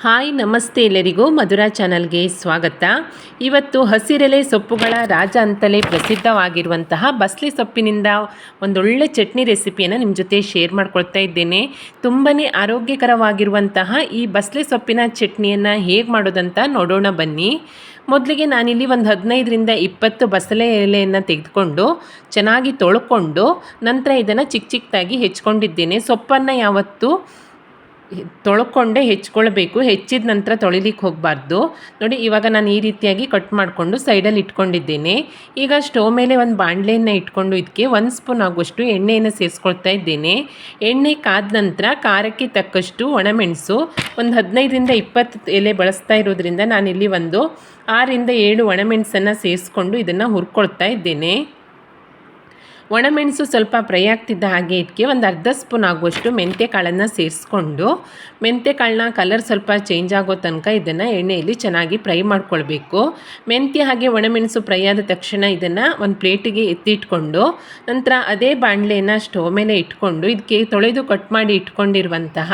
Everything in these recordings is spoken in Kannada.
ಹಾಯ್ ನಮಸ್ತೆ ಎಲ್ಲರಿಗೂ ಮಧುರಾ ಚಾನಲ್ಗೆ ಸ್ವಾಗತ. ಇವತ್ತು ಹಸಿರೆಲೆ ಸೊಪ್ಪುಗಳ ರಾಜ ಅಂತಲೇ ಪ್ರಸಿದ್ಧವಾಗಿರುವಂತಹ ಬಸಳೆ ಸೊಪ್ಪಿನಿಂದ ಒಂದೊಳ್ಳೆ ಚಟ್ನಿ ರೆಸಿಪಿಯನ್ನು ನಿಮ್ಮ ಜೊತೆ ಶೇರ್ ಮಾಡ್ಕೊಳ್ತಾ ಇದ್ದೇನೆ. ತುಂಬಾ ಆರೋಗ್ಯಕರವಾಗಿರುವಂತಹ ಈ ಬಸಳೆ ಸೊಪ್ಪಿನ ಚಟ್ನಿಯನ್ನು ಹೇಗೆ ಮಾಡೋದಂತ ನೋಡೋಣ ಬನ್ನಿ. ಮೊದಲಿಗೆ ನಾನಿಲ್ಲಿ ಒಂದು 15ರಿಂದ 20 ಬಸಳೆ ಎಲೆಯನ್ನು ತೆಗೆದುಕೊಂಡು ಚೆನ್ನಾಗಿ ತೊಳ್ಕೊಂಡು ನಂತರ ಇದನ್ನು ಚಿಕ್ಕದಾಗಿ ಹೆಚ್ಕೊಂಡಿದ್ದೇನೆ. ಸೊಪ್ಪನ್ನು ಯಾವತ್ತೂ ತೊಳ್ಕೊಂಡೇ ಹೆಚ್ಕೊಳ್ಬೇಕು, ಹೆಚ್ಚಿದ ನಂತರ ತೊಳಿಲಿಕ್ಕೆ ಹೋಗಬಾರ್ದು. ನೋಡಿ, ಇವಾಗ ನಾನು ಈ ರೀತಿಯಾಗಿ ಕಟ್ ಮಾಡಿಕೊಂಡು ಸೈಡಲ್ಲಿ ಇಟ್ಕೊಂಡಿದ್ದೇನೆ. ಈಗ ಸ್ಟವ್ ಮೇಲೆ ಒಂದು ಬಾಣಲೆಯನ್ನು ಇಟ್ಕೊಂಡು ಇದಕ್ಕೆ 1 ಸ್ಪೂನ್ ಆಗುವಷ್ಟು ಎಣ್ಣೆಯನ್ನು ಸೇರಿಸ್ಕೊಳ್ತಾ ಇದ್ದೇನೆ. ಎಣ್ಣೆ ಕಾದ ನಂತರ ಖಾರಕ್ಕೆ ತಕ್ಕಷ್ಟು ಒಣಮೆಣಸು, ಒಂದು 15ರಿಂದ 20 ಎಲೆ ಬಳಸ್ತಾ ಇರೋದ್ರಿಂದ ನಾನಿಲ್ಲಿ ಒಂದು 6ರಿಂದ 7 ಒಣಮೆಣಸನ್ನು ಸೇರಿಸ್ಕೊಂಡು ಇದನ್ನು ಹುರ್ಕೊಳ್ತಾ ಇದ್ದೇನೆ. ಒಣಮೆಣಸು ಸ್ವಲ್ಪ ಫ್ರೈ ಆಗ್ತಿದ್ದ ಹಾಗೆ ಇದಕ್ಕೆ ಒಂದು ಅರ್ಧ ಸ್ಪೂನ್ ಆಗುವಷ್ಟು ಮೆಂತ್ಯ ಕಾಳನ್ನು ಸೇರಿಸ್ಕೊಂಡು ಮೆಂತ್ಯ ಕಾಳನ್ನ ಕಲರ್ ಸ್ವಲ್ಪ ಚೇಂಜ್ ಆಗೋ ತನಕ ಇದನ್ನು ಎಣ್ಣೆಯಲ್ಲಿ ಚೆನ್ನಾಗಿ ಫ್ರೈ ಮಾಡ್ಕೊಳ್ಬೇಕು. ಮೆಂತ್ಯ ಹಾಗೆ ಒಣಮೆಣಸು ಫ್ರೈ ಆದ ತಕ್ಷಣ ಇದನ್ನು ಒಂದು ಪ್ಲೇಟಿಗೆ ಎತ್ತಿಟ್ಕೊಂಡು ನಂತರ ಅದೇ ಬಾಣಲೆಯನ್ನು ಸ್ಟವ್ ಮೇಲೆ ಇಟ್ಕೊಂಡು ಇದಕ್ಕೆ ತೊಳೆದು ಕಟ್ ಮಾಡಿ ಇಟ್ಕೊಂಡಿರುವಂತಹ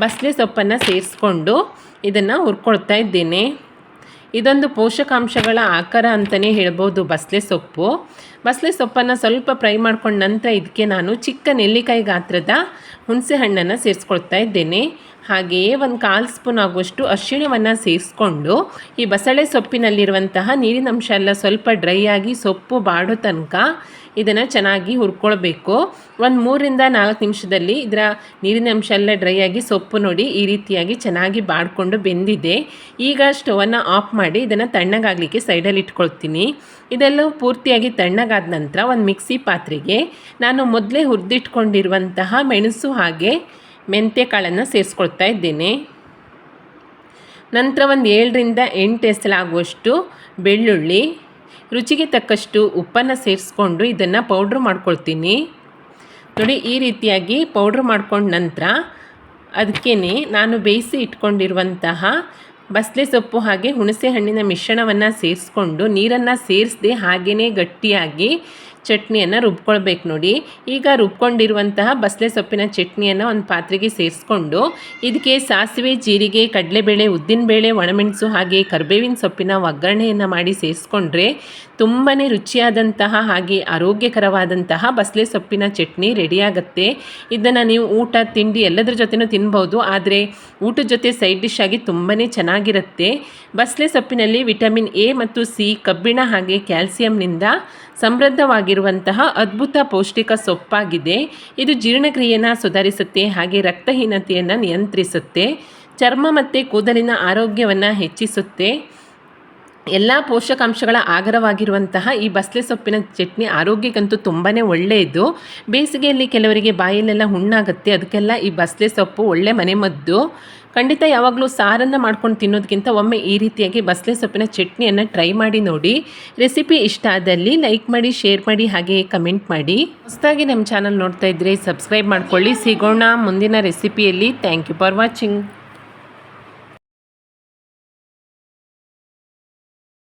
ಬಸಳೆ ಸೊಪ್ಪನ್ನು ಸೇರಿಸ್ಕೊಂಡು ಇದನ್ನು ಹುರ್ಕೊಳ್ತಾ ಇದ್ದೇನೆ. ಇದೊಂದು ಪೋಷಕಾಂಶಗಳ ಆಕಾರ ಅಂತಲೇ ಹೇಳ್ಬೋದು ಬಸಳೆ ಸೊಪ್ಪು. ಬಸಳೆ ಸೊಪ್ಪನ್ನು ಸ್ವಲ್ಪ ಫ್ರೈ ಮಾಡ್ಕೊಂಡು ನಂತರ ಇದಕ್ಕೆ ನಾನು ಚಿಕ್ಕ ನೆಲ್ಲಿಕಾಯಿ ಗಾತ್ರದ ಹುಣಸೆ ಹಣ್ಣನ್ನು ಸೇರಿಸ್ಕೊಳ್ತಾ ಇದ್ದೇನೆ. ಹಾಗೆಯೇ ಒಂದು 1/4 ಸ್ಪೂನ್ ಆಗುವಷ್ಟು ಅರಿಶಿಣವನ್ನು ಸೇರಿಸ್ಕೊಂಡು ಈ ಬಸಳೆ ಸೊಪ್ಪಿನಲ್ಲಿರುವಂತಹ ನೀರಿನಂಶ ಎಲ್ಲ ಸ್ವಲ್ಪ ಡ್ರೈ ಆಗಿ ಸೊಪ್ಪು ಬಾಡೋ ತನಕ ಇದನ್ನು ಚೆನ್ನಾಗಿ ಹುರ್ಕೊಳ್ಬೇಕು. ಒಂದು 3ರಿಂದ 4 ನಿಮಿಷದಲ್ಲಿ ಇದರ ನೀರಿನ ಅಂಶ ಎಲ್ಲ ಡ್ರೈ ಆಗಿ ಸೊಪ್ಪು ನೋಡಿ ಈ ರೀತಿಯಾಗಿ ಚೆನ್ನಾಗಿ ಬಾಡಿಕೊಂಡು ಬೆಂದಿದೆ. ಈಗ ಸ್ಟವನ್ನು ಆಫ್ ಮಾಡಿ ಇದನ್ನು ತಣ್ಣಗಾಗಲಿಕ್ಕೆ ಸೈಡಲ್ಲಿ ಇಟ್ಕೊಳ್ತೀನಿ. ಇದೆಲ್ಲವೂ ಪೂರ್ತಿಯಾಗಿ ತಣ್ಣಗಾದ ನಂತರ ಒಂದು ಮಿಕ್ಸಿ ಪಾತ್ರೆಗೆ ನಾನು ಮೊದಲೇ ಹುರಿದಿಟ್ಕೊಂಡಿರುವಂತಹ ಮೆಣಸು ಹಾಗೆ ಮೆಂತ್ಯ ಕಾಳನ್ನು ಸೇರಿಸ್ಕೊಳ್ತಾ ಇದ್ದೇನೆ. ನಂತರ ಒಂದು 7ರಿಂದ 8 ಎಸಳಾಗುವಷ್ಟು ಬೆಳ್ಳುಳ್ಳಿ, ರುಚಿಗೆ ತಕ್ಕಷ್ಟು ಉಪ್ಪನ್ನು ಸೇರಿಸ್ಕೊಂಡು ಇದನ್ನು ಪೌಡ್ರ್ ಮಾಡ್ಕೊಳ್ತೀನಿ. ನೋಡಿ, ಈ ರೀತಿಯಾಗಿ ಪೌಡ್ರ್ ಮಾಡ್ಕೊಂಡ ನಂತರ ಅದಕ್ಕೇ ನಾನು ಬೇಯಿಸಿ ಇಟ್ಕೊಂಡಿರುವಂತಹ ಬಸಳೆ ಸೊಪ್ಪು ಹಾಗೆ ಹುಣಸೆ ಹಣ್ಣಿನ ಮಿಶ್ರಣವನ್ನು ಸೇರಿಸ್ಕೊಂಡು ನೀರನ್ನು ಸೇರಿಸದೆ ಹಾಗೆಯೇ ಗಟ್ಟಿಯಾಗಿ ಚಟ್ನಿಯನ್ನು ರುಬ್ಕೊಳ್ಬೇಕು. ನೋಡಿ, ಈಗ ರುಬ್ಕೊಂಡಿರುವಂತಹ ಬಸಳೆ ಸೊಪ್ಪಿನ ಚಟ್ನಿಯನ್ನು ಒಂದು ಪಾತ್ರೆಗೆ ಸೇರಿಸ್ಕೊಂಡು ಇದಕ್ಕೆ ಸಾಸಿವೆ, ಜೀರಿಗೆ, ಕಡಲೆಬೇಳೆ, ಉದ್ದಿನಬೇಳೆ, ಒಣಮೆಣಸು ಹಾಗೆ ಕರಿಬೇವಿನ ಸೊಪ್ಪಿನ ಒಗ್ಗರಣೆಯನ್ನು ಮಾಡಿ ಸೇರಿಸ್ಕೊಂಡ್ರೆ ತುಂಬಾ ರುಚಿಯಾದಂತಹ ಹಾಗೆ ಆರೋಗ್ಯಕರವಾದಂತಹ ಬಸಳೆ ಸೊಪ್ಪಿನ ಚಟ್ನಿ ರೆಡಿಯಾಗುತ್ತೆ. ಇದನ್ನು ನೀವು ಊಟ ತಿಂಡಿ ಎಲ್ಲದರ ಜೊತೆನೂ ತಿನ್ಬೋದು, ಆದರೆ ಊಟದ ಜೊತೆ ಸೈಡ್ ಡಿಶ್ ಆಗಿ ತುಂಬಾ ಚೆನ್ನಾಗಿರುತ್ತೆ. ಬಸಳೆ ಸೊಪ್ಪಿನಲ್ಲಿ ವಿಟಮಿನ್ ಎ ಮತ್ತು ಸಿ, ಕಬ್ಬಿಣ ಹಾಗೆ ಕ್ಯಾಲ್ಸಿಯಂನಿಂದ ಸಮೃದ್ಧವಾಗಿರುವಂತಹ ಅದ್ಭುತ ಪೌಷ್ಟಿಕ ಸೊಪ್ಪಾಗಿದೆ. ಇದು ಜೀರ್ಣಕ್ರಿಯೆಯನ್ನು ಸುಧಾರಿಸುತ್ತೆ ಹಾಗೆ ರಕ್ತಹೀನತೆಯನ್ನು ನಿಯಂತ್ರಿಸುತ್ತೆ, ಚರ್ಮ ಮತ್ತು ಕೂದಲಿನ ಆರೋಗ್ಯವನ್ನು ಹೆಚ್ಚಿಸುತ್ತೆ. ಎಲ್ಲ ಪೋಷಕಾಂಶಗಳ ಆಗರವಾಗಿರುವಂತಹ ಈ ಬಸಳೆ ಸೊಪ್ಪಿನ ಚಟ್ನಿ ಆರೋಗ್ಯಕ್ಕಂತೂ ತುಂಬಾ ಒಳ್ಳೆಯದು. ಬೇಸಿಗೆಯಲ್ಲಿ ಕೆಲವರಿಗೆ ಬಾಯಲ್ಲೆಲ್ಲ ಹುಣ್ಣಾಗುತ್ತೆ, ಅದಕ್ಕೆಲ್ಲ ಈ ಬಸಳೆ ಸೊಪ್ಪು ಒಳ್ಳೆ ಮನೆಮದ್ದು. ಖಂಡಿತ ಯಾವಾಗಲೂ ಸಾರನ್ನು ಮಾಡ್ಕೊಂಡು ತಿನ್ನೋದಕ್ಕಿಂತ ಒಮ್ಮೆ ಈ ರೀತಿಯಾಗಿ ಬಸಳೆ ಸೊಪ್ಪಿನ ಚಟ್ನಿಯನ್ನು ಟ್ರೈ ಮಾಡಿ ನೋಡಿ. ರೆಸಿಪಿ ಇಷ್ಟ ಆದಲ್ಲಿ ಲೈಕ್ ಮಾಡಿ, ಶೇರ್ ಮಾಡಿ ಹಾಗೆ ಕಮೆಂಟ್ ಮಾಡಿ. ಹೊಸದಾಗಿ ನಮ್ಮ ಚಾನಲ್ ನೋಡ್ತಾ ಇದ್ದರೆ ಸಬ್ಸ್ಕ್ರೈಬ್ ಮಾಡ್ಕೊಳ್ಳಿ. ಸಿಗೋಣ ಮುಂದಿನ ರೆಸಿಪಿಯಲ್ಲಿ. Thank you for watching.